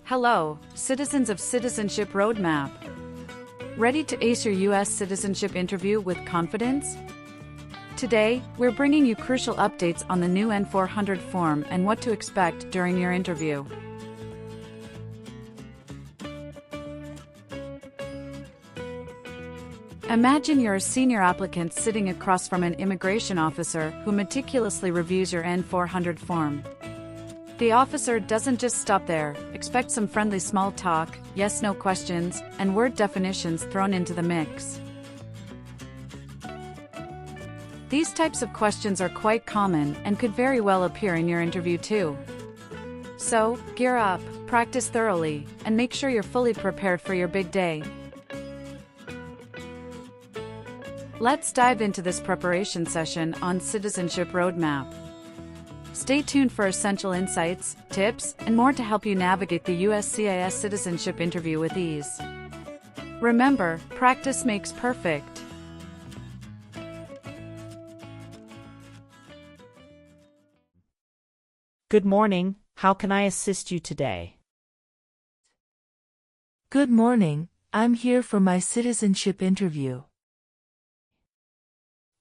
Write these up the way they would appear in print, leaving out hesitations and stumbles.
Hello, citizens of Citizenship Roadmap. Ready to ace your U.S. citizenship interview with confidence? Today, we're bringing you crucial updates on the new N400 form and what to expect during your interview. Imagine you're a senior applicant sitting across from an immigration officer who meticulously reviews your N400 form. The officer doesn't just stop there. Expect some friendly small talk, yes-no questions, and word definitions thrown into the mix. These types of questions are quite common and could very well appear in your interview too. So, gear up, practice thoroughly, and make sure you're fully prepared for your big day. Let's dive into this preparation session on Citizenship Roadmap. Stay tuned for essential insights, tips, and more to help you navigate the USCIS citizenship interview with ease. Remember, practice makes perfect. Good morning. How can I assist you today? Good morning. I'm here for my citizenship interview.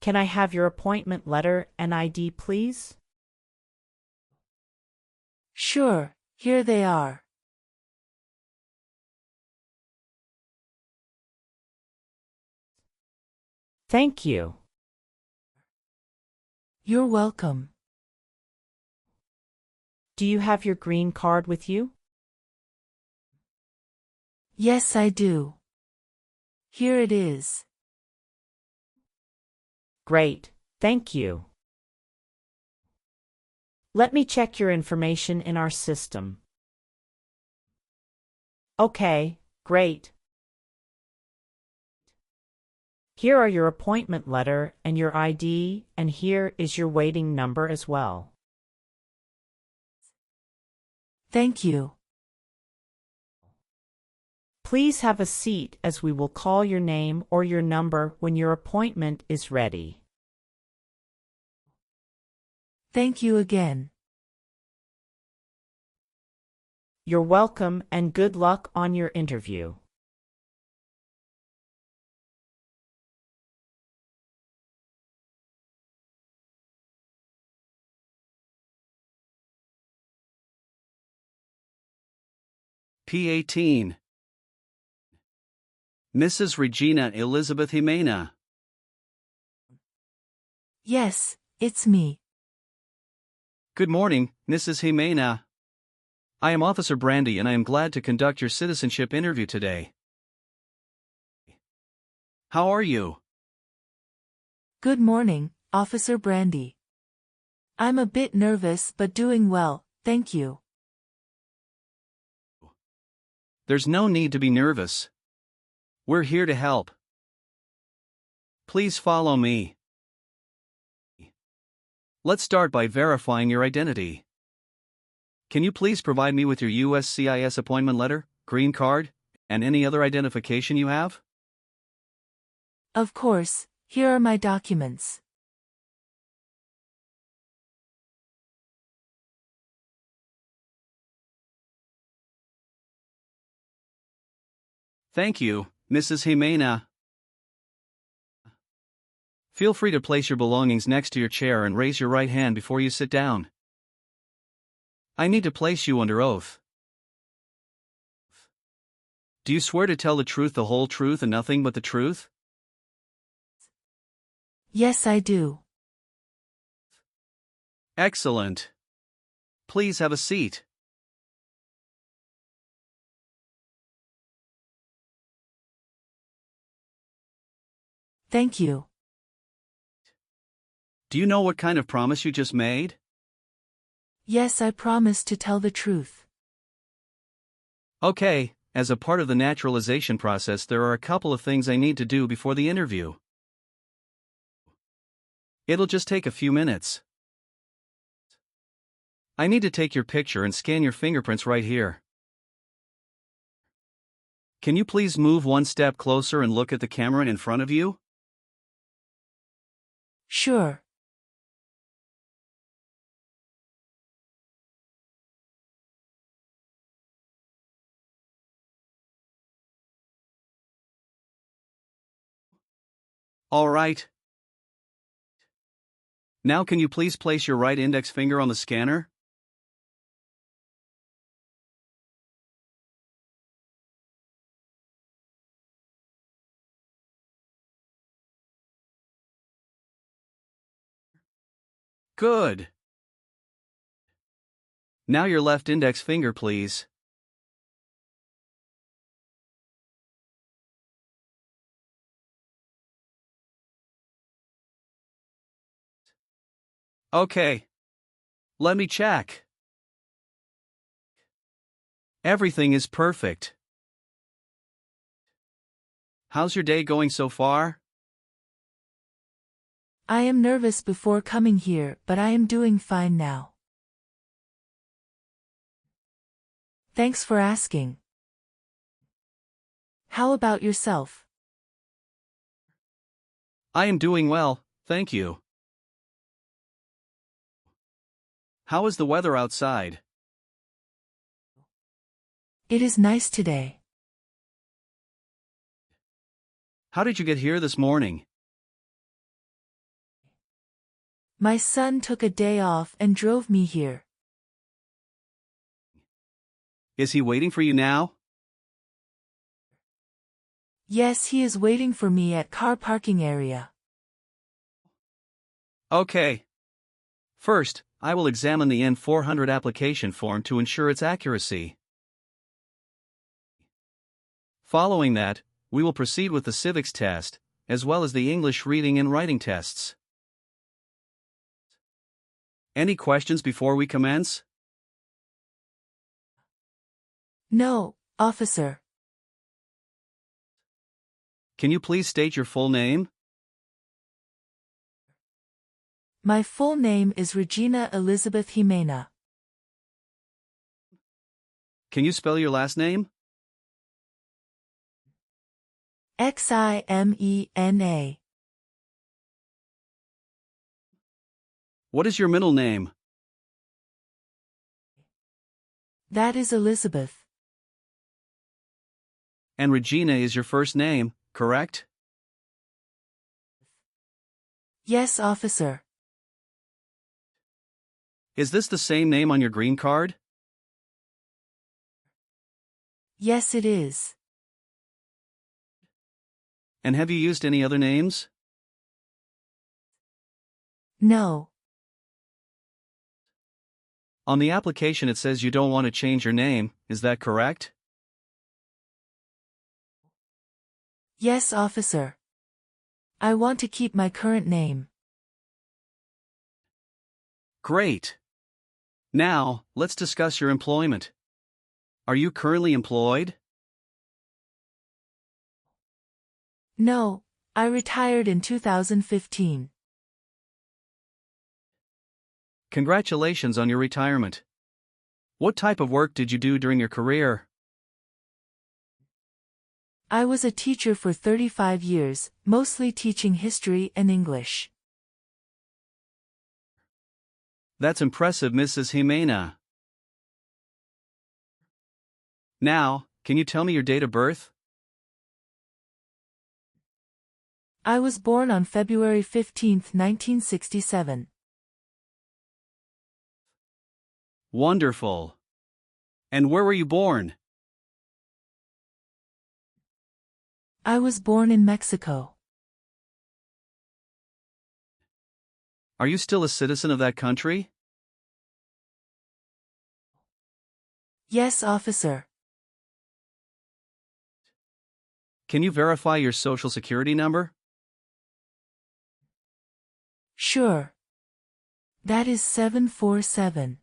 Can I have your appointment letter and ID, please? Sure, here they are. Thank you. You're welcome. Do you have your green card with you? Yes, I do. Here it is. Great, thank you. Let me check your information in our system. Okay, great. Here are your appointment letter and your ID, and here is your waiting number as well. Thank you. Please have a seat as we will call your name or your number when your appointment is ready. Thank you again. You're welcome and good luck on your interview. P18. Mrs. Regina Elizabeth Jimena. Yes, it's me. Good morning, Mrs. Jimena. I am Officer Brandy and I am glad to conduct your citizenship interview today. How are you? Good morning, Officer Brandy. I'm a bit nervous but doing well, thank you. There's no need to be nervous. We're here to help. Please follow me. Let's start by verifying your identity. Can you please provide me with your USCIS appointment letter, green card, and any other identification you have? Of course, here are my documents. Thank you, Mrs. Jimena. Feel free to place your belongings next to your chair and raise your right hand before you sit down. I need to place you under oath. Do you swear to tell the truth, the whole truth, and nothing but the truth? Yes, I do. Excellent. Please have a seat. Thank you. Do you know what kind of promise you just made? Yes, I promise to tell the truth. Okay, as a part of the naturalization process, there are a couple of things I need to do before the interview. It'll just take a few minutes. I need to take your picture and scan your fingerprints right here. Can you please move one step closer and look at the camera in front of you? Sure. All right. Now can you please place your right index finger on the scanner? Good. Now your left index finger, please. Okay. Let me check. Everything is perfect. How's your day going so far? I am nervous before coming here, but I am doing fine now. Thanks for asking. How about yourself? I am doing well, thank you. How is the weather outside? It is nice today. How did you get here this morning? My son took a day off and drove me here. Is he waiting for you now? Yes, he is waiting for me at car parking area. Okay. First, I will examine the N400 application form to ensure its accuracy. Following that, we will proceed with the civics test, as well as the English reading and writing tests. Any questions before we commence? No, officer. Can you please state your full name? My full name is Regina Elizabeth Jimena. Can you spell your last name? Ximena. What is your middle name? That is Elizabeth. And Regina is your first name, correct? Yes, officer. Is this the same name on your green card? Yes, it is. And have you used any other names? No. On the application it says you don't want to change your name, is that correct? Yes, officer. I want to keep my current name. Great. Now, let's discuss your employment. Are you currently employed? No, I retired in 2015. Congratulations on your retirement. What type of work did you do during your career? I was a teacher for 35 years, mostly teaching history and English. That's impressive, Mrs. Jimena. Now, can you tell me your date of birth? I was born on February 15, 1967. Wonderful. And where were you born? I was born in Mexico. Are you still a citizen of that country? Yes, officer. Can you verify your social security number? Sure. That is 747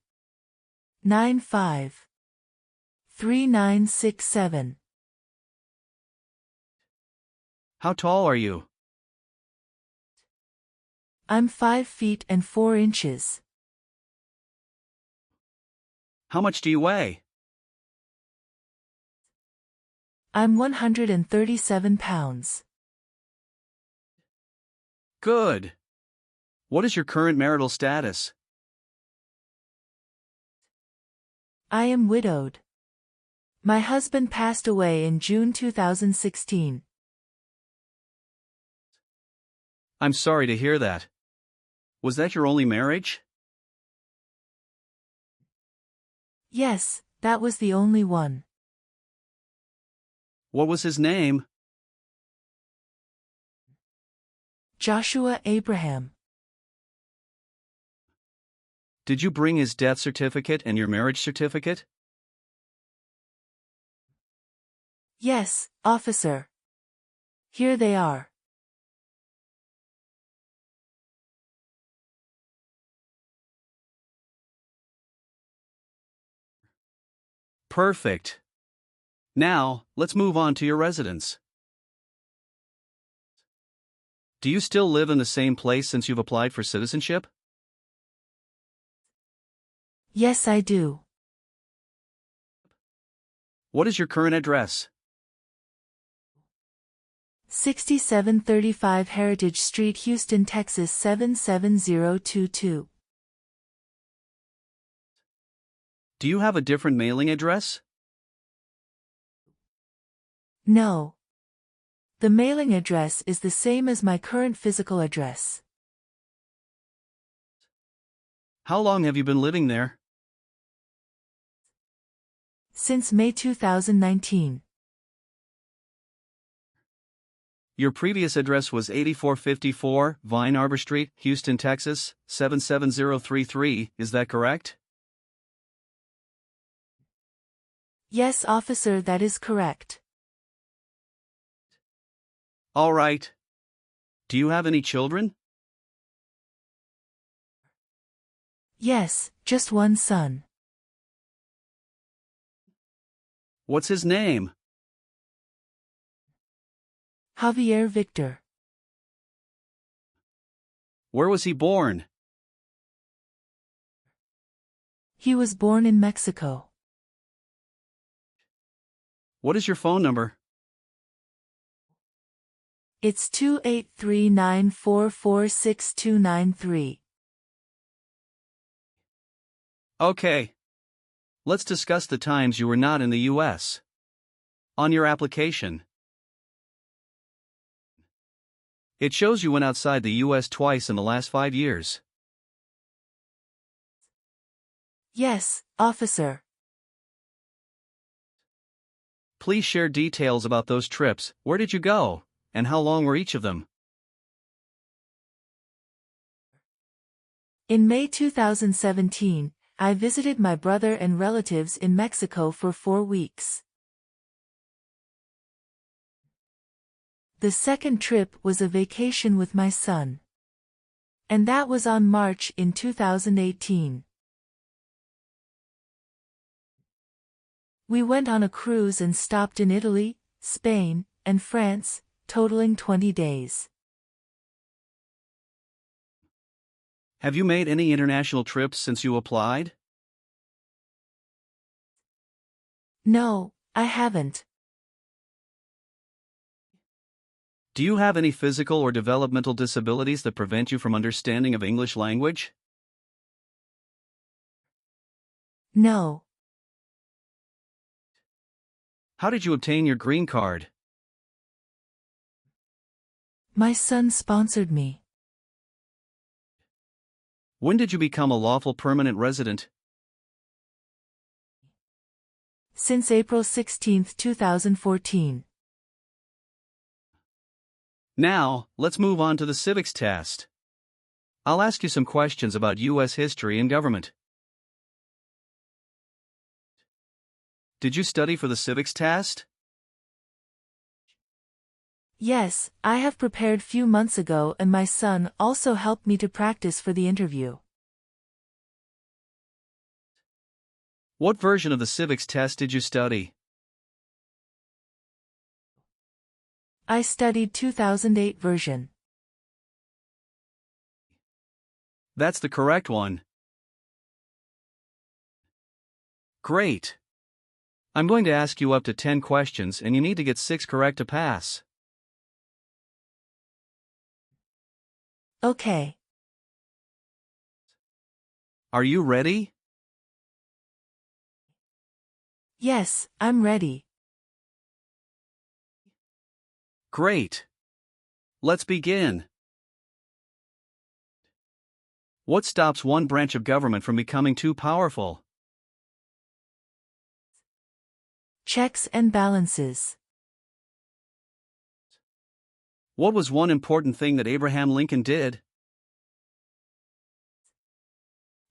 95 3967. How tall are you? I'm 5 feet and 4 inches. How much do you weigh? I'm 137 pounds. Good. What is your current marital status? I am widowed. My husband passed away in June 2016. I'm sorry to hear that. Was that your only marriage? Yes, that was the only one. What was his name? Joshua Abraham. Did you bring his death certificate and your marriage certificate? Yes, officer. Here they are. Perfect. Now, let's move on to your residence. Do you still live in the same place since you've applied for citizenship? Yes, I do. What is your current address? 6735 Heritage Street, Houston, Texas 77022. Do you have a different mailing address? No. The mailing address is the same as my current physical address. How long have you been living there? Since May 2019. Your previous address was 8454 Vine Arbor Street, Houston, Texas, 77033, is that correct? Yes, officer, that is correct. All right. Do you have any children? Yes, just one son. What's his name? Javier Victor. Where was he born? He was born in Mexico. What is your phone number? It's 283-944-6293. Okay. Let's discuss the times you were not in the U.S. On your application, it shows you went outside the U.S. twice in the last 5 years. Yes, officer. Please share details about those trips. Where did you go, and how long were each of them? In May 2017, I visited my brother and relatives in Mexico for 4 weeks. The second trip was a vacation with my son. And that was on March in 2018. We went on a cruise and stopped in Italy, Spain, and France, totaling 20 days. Have you made any international trips since you applied? No, I haven't. Do you have any physical or developmental disabilities that prevent you from understanding of English language? No. How did you obtain your green card? My son sponsored me. When did you become a lawful permanent resident? Since April 16, 2014. Now, let's move on to the civics test. I'll ask you some questions about U.S. history and government. Did you study for the civics test? Yes, I have prepared few months ago and my son also helped me to practice for the interview. What version of the civics test did you study? I studied 2008 version. That's the correct one. Great. I'm going to ask you up to 10 questions and you need to get 6 correct to pass. Okay. Are you ready? Yes, I'm ready. Great. Let's begin. What stops one branch of government from becoming too powerful? Checks and balances. What was one important thing that Abraham Lincoln did?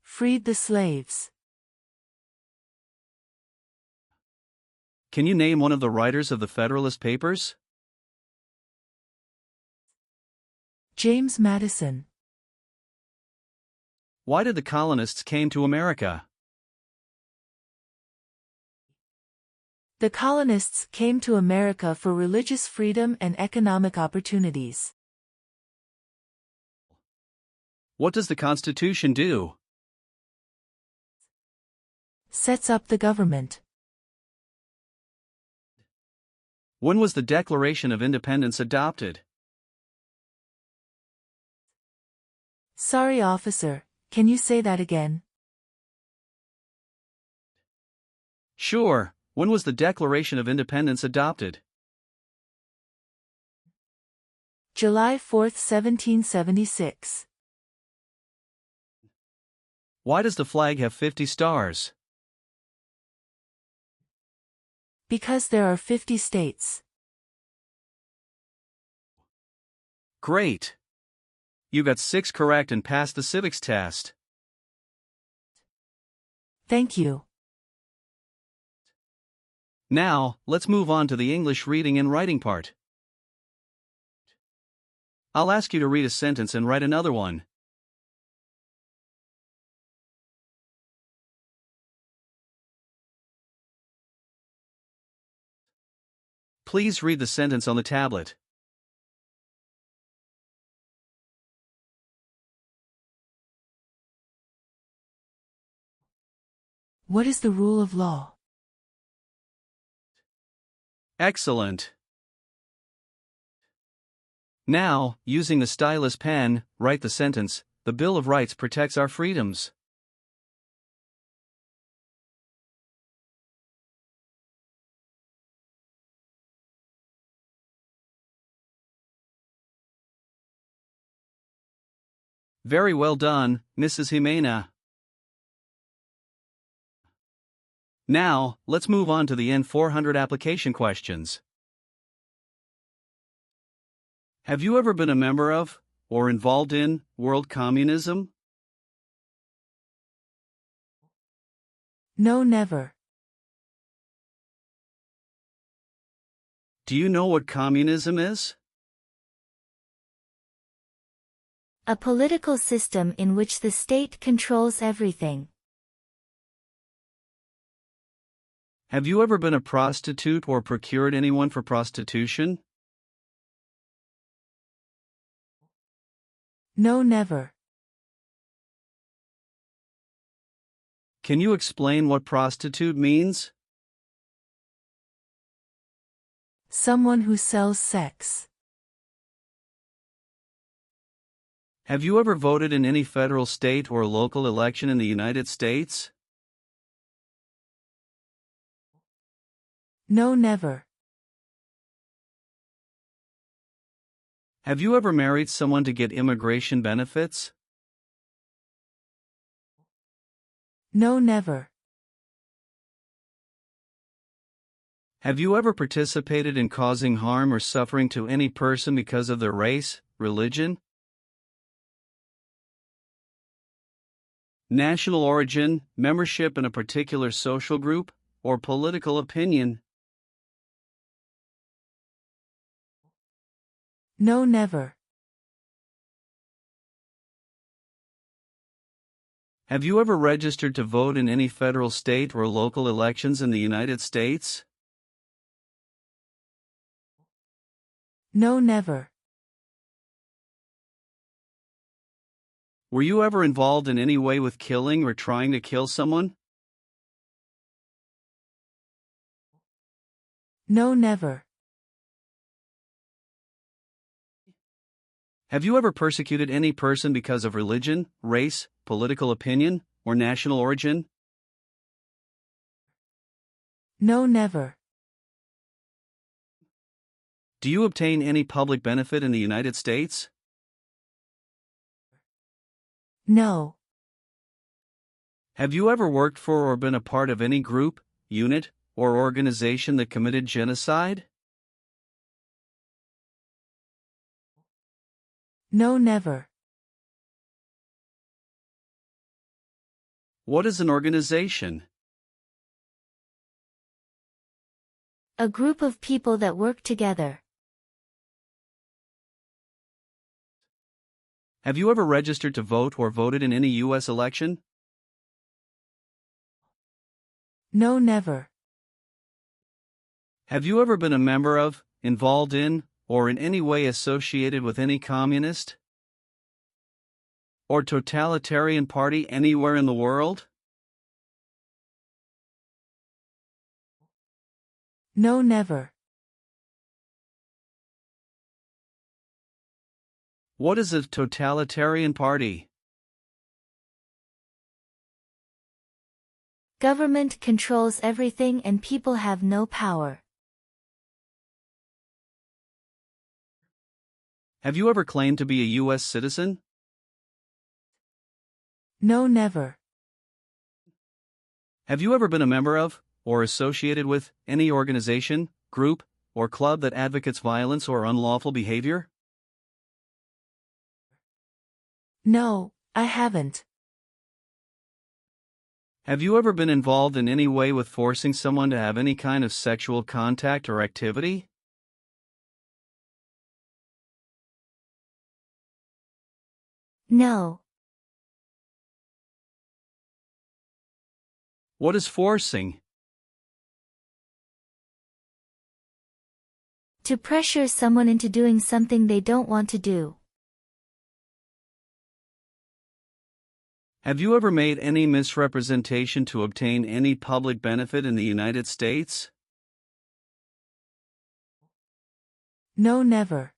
Freed the slaves. Can you name one of the writers of the Federalist Papers? James Madison. Why did the colonists came to America? The colonists came to America for religious freedom and economic opportunities. What does the Constitution do? Sets up the government. When was the Declaration of Independence adopted? Sorry, officer, can you say that again? Sure. When was the Declaration of Independence adopted? July 4, 1776. Why does the flag have 50 stars? Because there are 50 states. Great! You got 6 correct and passed the civics test. Thank you. Now, let's move on to the English reading and writing part. I'll ask you to read a sentence and write another one. Please read the sentence on the tablet. What is the rule of law? Excellent. Now, using the stylus pen, write the sentence, "The Bill of Rights protects our freedoms." Very well done, Mrs. Jimena. Now, let's move on to the N400 application questions. Have you ever been a member of, or involved in, world communism? No, never. Do you know what communism is? A political system in which the state controls everything. Have you ever been a prostitute or procured anyone for prostitution? No, never. Can you explain what prostitute means? Someone who sells sex. Have you ever voted in any federal, state, or local election in the United States? No, never. Have you ever married someone to get immigration benefits? No, never. Have you ever participated in causing harm or suffering to any person because of their race, religion, national origin, membership in a particular social group, or political opinion? No, never. Have you ever registered to vote in any federal, state, or local elections in the United States? No, never. Were you ever involved in any way with killing or trying to kill someone? No, never. Have you ever persecuted any person because of religion, race, political opinion, or national origin? No, never. Do you obtain any public benefit in the United States? No. Have you ever worked for or been a part of any group, unit, or organization that committed genocide? No, never. What is an organization? A group of people that work together. Have you ever registered to vote or voted in any U.S. election? No, never. Have you ever been a member of, involved in, or in any way associated with any communist or totalitarian party anywhere in the world? No, never. What is a totalitarian party? Government controls everything and people have no power. Have you ever claimed to be a U.S. citizen? No, never. Have you ever been a member of, or associated with, any organization, group, or club that advocates violence or unlawful behavior? No, I haven't. Have you ever been involved in any way with forcing someone to have any kind of sexual contact or activity? No. What is forcing? To pressure someone into doing something they don't want to do. Have you ever made any misrepresentation to obtain any public benefit in the United States? No, never.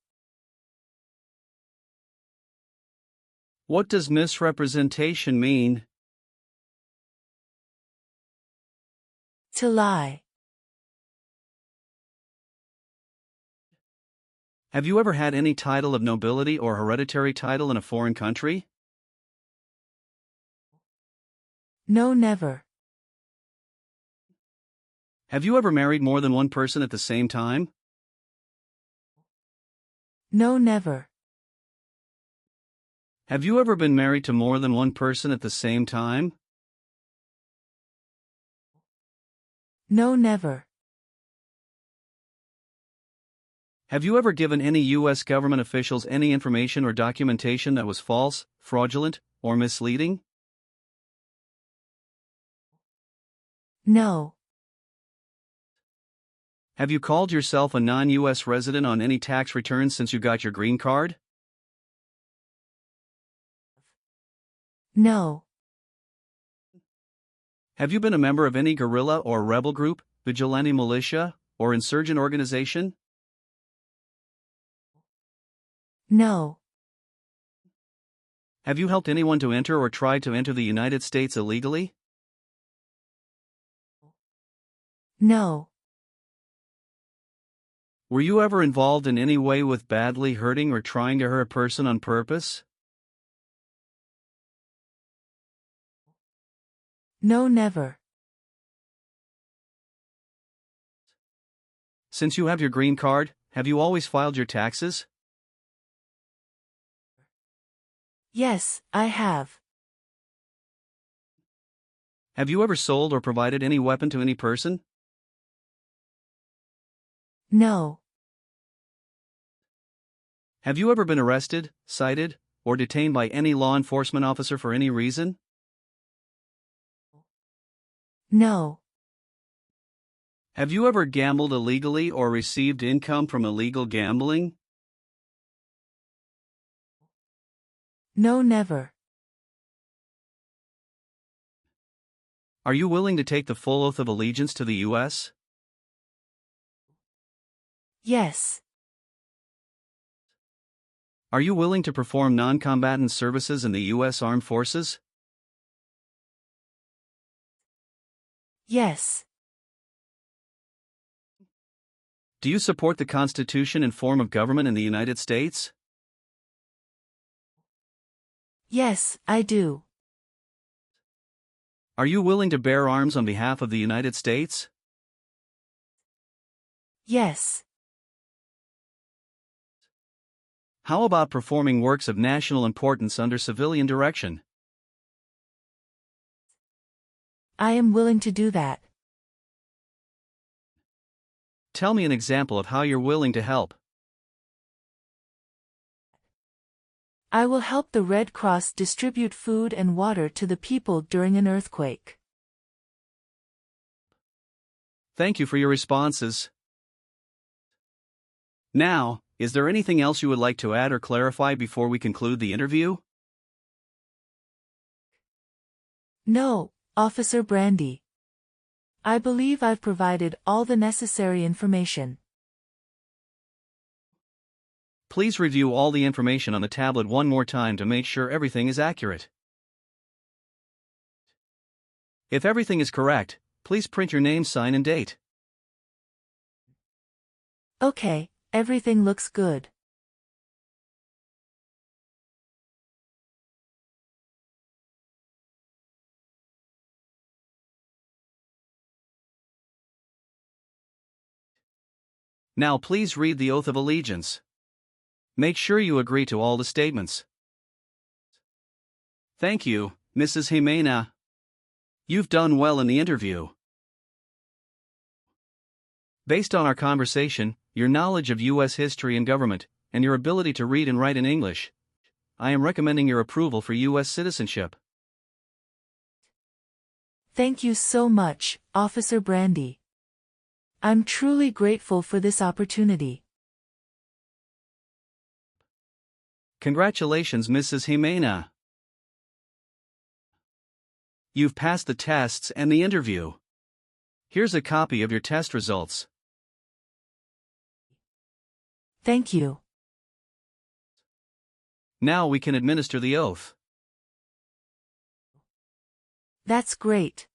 What does misrepresentation mean? To lie. Have you ever had any title of nobility or hereditary title in a foreign country? No, never. Have you ever married more than one person at the same time? No, never. Have you ever been married to more than one person at the same time? No, never. Have you ever given any U.S. government officials any information or documentation that was false, fraudulent, or misleading? No. Have you called yourself a non-U.S. resident on any tax returns since you got your green card? No. Have you been a member of any guerrilla or rebel group, vigilante militia, or insurgent organization? No. Have you helped anyone to enter or try to enter the United States illegally? No. Were you ever involved in any way with badly hurting or trying to hurt a person on purpose? No, never. Since you have your green card, have you always filed your taxes? Yes, I have. Have you ever sold or provided any weapon to any person? No. Have you ever been arrested, cited, or detained by any law enforcement officer for any reason? No. Have you ever gambled illegally or received income from illegal gambling? No, never. Are you willing to take the full oath of allegiance to the U.S.? Yes. Are you willing to perform non-combatant services in the U.S. Armed Forces? Yes. Do you support the Constitution and form of government in the United States? Yes, I do. Are you willing to bear arms on behalf of the United States? Yes. How about performing works of national importance under civilian direction? I am willing to do that. Tell me an example of how you're willing to help. I will help the Red Cross distribute food and water to the people during an earthquake. Thank you for your responses. Now, is there anything else you would like to add or clarify before we conclude the interview? No, Officer Brandy. I believe I've provided all the necessary information. Please review all the information on the tablet one more time to make sure everything is accurate. If everything is correct, please print your name, sign, and date. Okay, everything looks good. Now please read the Oath of Allegiance. Make sure you agree to all the statements. Thank you, Mrs. Jimena. You've done well in the interview. Based on our conversation, your knowledge of U.S. history and government, and your ability to read and write in English, I am recommending your approval for U.S. citizenship. Thank you so much, Officer Brandy. I'm truly grateful for this opportunity. Congratulations, Mrs. Jimena. You've passed the tests and the interview. Here's a copy of your test results. Thank you. Now we can administer the oath. That's great.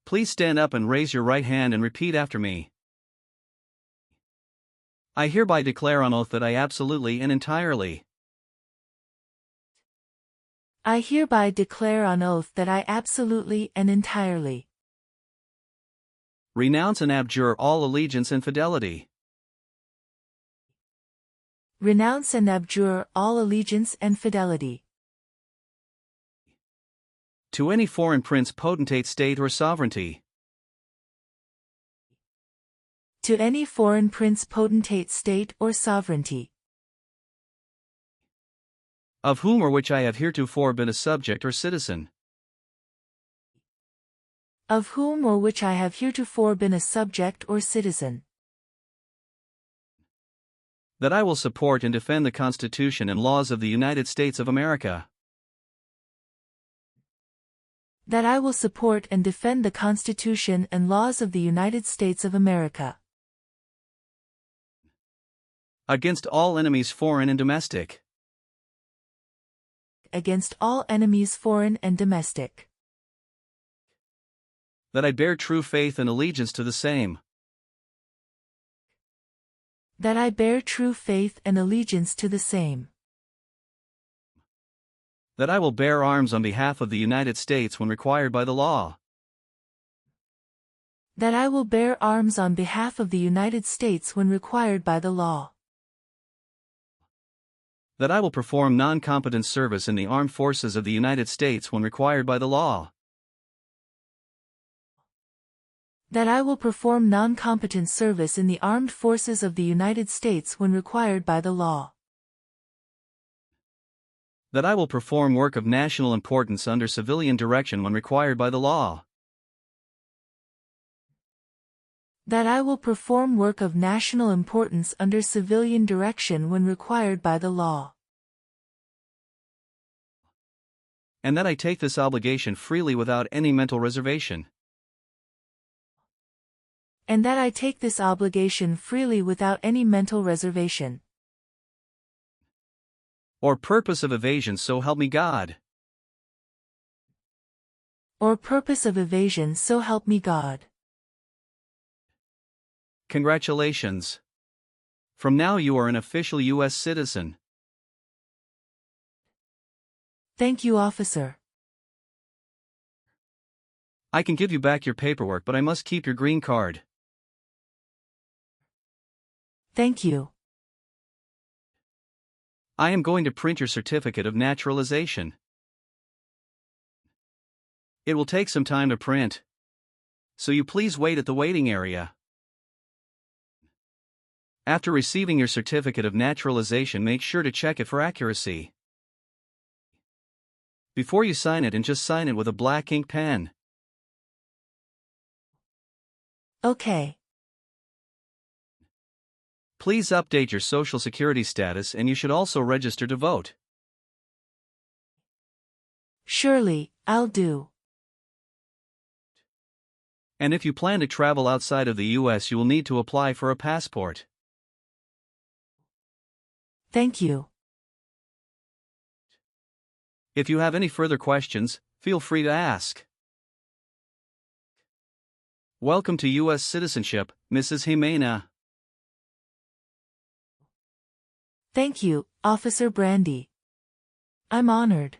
Please stand up and raise your right hand and repeat after me. I hereby declare on oath that I absolutely and entirely I hereby declare on oath that I absolutely and entirely renounce and abjure all allegiance and fidelity renounce and abjure all allegiance and fidelity to any foreign prince, potentate, state, or sovereignty, to any foreign prince, potentate, state, or sovereignty, of whom or which I have heretofore been a subject or citizen, of whom or which I have heretofore been a subject or citizen, that I will support and defend the Constitution and laws of the United States of America, that I will support and defend the Constitution and laws of the United States of America, against all enemies, foreign and domestic, against all enemies, foreign and domestic, that I bear true faith and allegiance to the same, that I bear true faith and allegiance to the same, that I will bear arms on behalf of the United States when required by the law, that I will bear arms on behalf of the United States when required by the law, that I will perform non-combatant service in the armed forces of the United States when required by the law, that I will perform non-combatant service in the armed forces of the United States when required by the law, that I will perform work of national importance under civilian direction when required by the law, that I will perform work of national importance under civilian direction when required by the law, and that I take this obligation freely without any mental reservation, and that I take this obligation freely without any mental reservation, or purpose of evasion, so help me God. or purpose of evasion, so help me God. Congratulations. From now you are an official U.S. citizen. Thank you, officer. I can give you back your paperwork, but I must keep your green card. Thank you. I am going to print your certificate of naturalization. It will take some time to print, so you please wait at the waiting area. After receiving your certificate of naturalization, make sure to check it for accuracy. Before you sign it, and just sign it with a black ink pen. Okay. Please update your social security status, and you should also register to vote. Surely, I'll do. And if you plan to travel outside of the US, you will need to apply for a passport. Thank you. If you have any further questions, feel free to ask. Welcome to U.S. citizenship, Mrs. Jimena. Thank you, Officer Brandy. I'm honored.